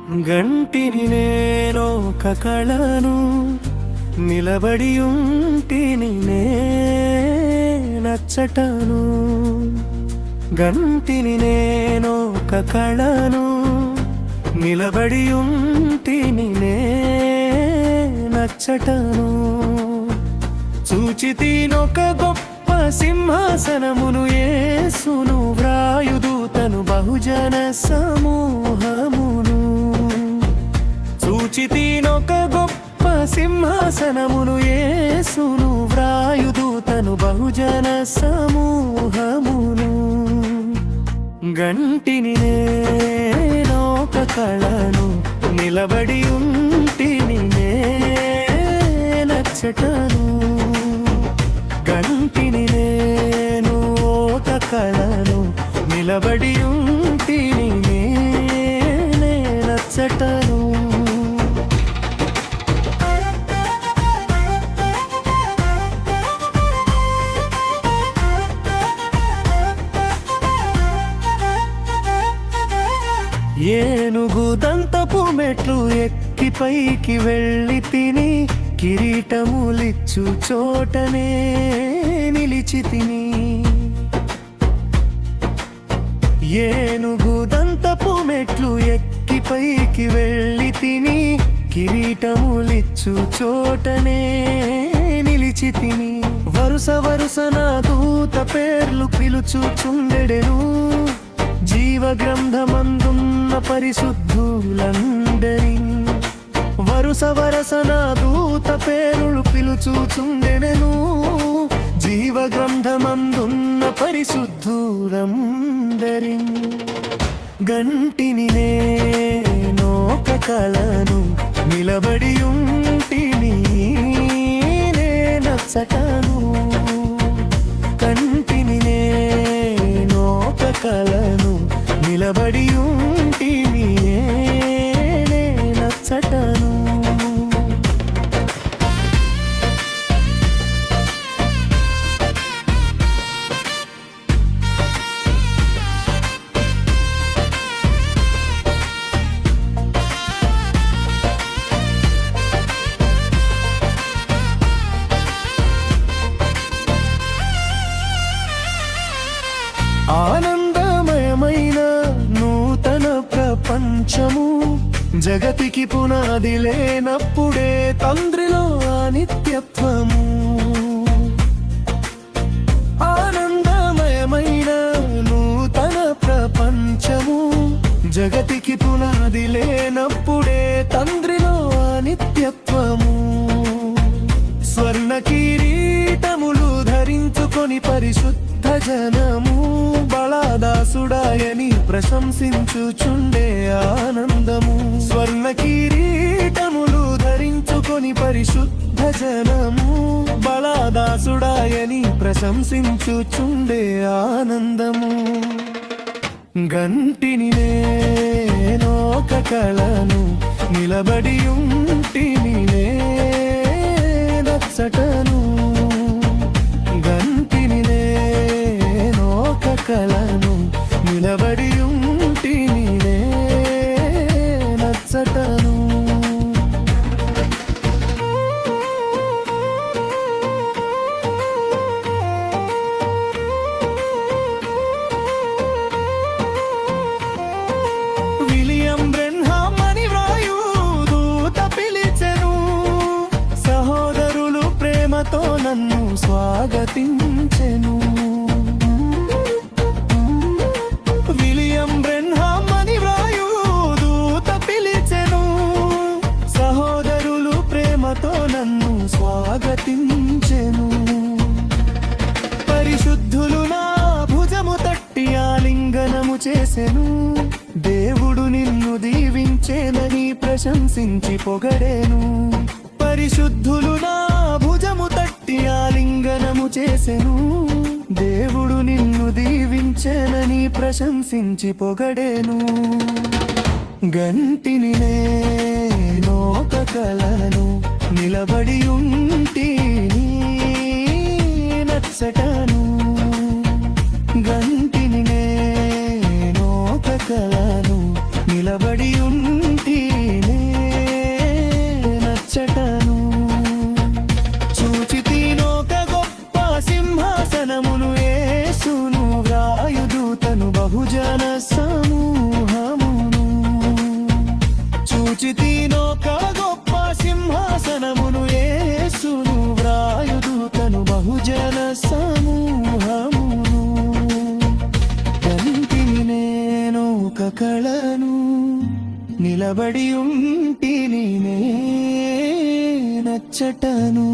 గంటిని నేనొక కళను నిలబడి ఉంటిని నే నచ్చటను. గంటిని నేనొక కళను నిలబడి ఉంటిని నే నచ్చటను. చూచితినొక గొప్ప సింహాసనమును యేసును వ్రాయుదూతను బహుజన సమూహమును. చూచితినొక గొప్ప సింహాసనమును యేసును వ్రాయుదూతను బహుజన సమూహమును. గంటిని నేనొక కళను నిలబడి ఉంటిని నే నచ్చటను. గంటిని నేను ఒక కళను నిలబడి ఉంటిని నే నచ్చటను. ఏనుగు దంతపు మెట్లు ఎక్కి పైకి వెళ్ళి తిని కిరీటములిచ్చు చోటనే నిలిచి తిని. ఏనుగు దంతపు మెట్లు ఎక్కి పైకి వెళ్ళి తిని కిరీటములిచ్చు చోటనే నిలిచి తిని. వరుస వరుస నా దూత పేర్లు పిలుచుచుండెడెను. జీవ గ్రంథమందున్న పరిశుద్ధులందరి వరుస వరస నా దూత పేరులు పిలుచుచుండెను. జీవ గ్రంథమందున్న పరిశుద్ధులందరి. గంటిని నేనొక కళను నిలబడి ఉంటిని నే నచ్చటను. కంటిని నేనొక కళను నిలబడి ఉంటిని నే నచ్చటను. ఆనందమయమైన నూతన ప్రపంచము జగతికి పునాది లేనప్పుడే తండ్రిలో నిత్యత్వము. ఆనందమయమైన నూతన ప్రపంచము జగతికి పునాది లేనప్పుడే తండ్రిలో నిత్యత్వము. స్వర్ణ కిరీటములు ధరించుకొని పరిశుద్ధ జనము బళదాసుడాయని ప్రశంసించుచుండే ఆనందము. స్వర్ణ కిరీటములు ధరించుకొని పరిశుద్ధ జనము బళదాసుడాయని ప్రశంసించుచుండే ఆనందము. గంటిని నేనొక కళను నిలబడి ఉంటిని నే నచ్చటను. గంటిని నేనొక కళను నిలబడి ఉంటిని నే నచ్చటను. విలియం బ్రెన్హామ్ అని వ్రాయుదూత పిలిచెను. సహోదరులు ప్రేమతో నన్ను స్వాగతించెను. విలియం బ్రెన్హామ్ అని వ్రాయుదూత పిలిచెను. సహోదరులు ప్రేమతో నన్ను స్వాగతించెను. పరిశుద్ధులు నా భుజము తట్టి ఆలింగనము చేసెను. దేవుడు నిన్ను దీవించేనని ప్రశంసించి పొగడేను. పరిశుద్ధులు నా భుజము తట్టి ఆలింగనము చేసెను. దేవుడు నిన్ను దీవించేనని ప్రశంసించి పొగడేను. గంటిని నేనొక కళను నిలబడి ఉంటిని నచ్చటను. గంటిని నేనొక కళను నిలబడి ఉంటి చూచితీనొక గొప్ప సింహాసనమును యేసును వ్రాయుదూతను బహుజన సమూహమును కంటిని నేను ఒక కళను నిలబడి ఉంటిని నచ్చటను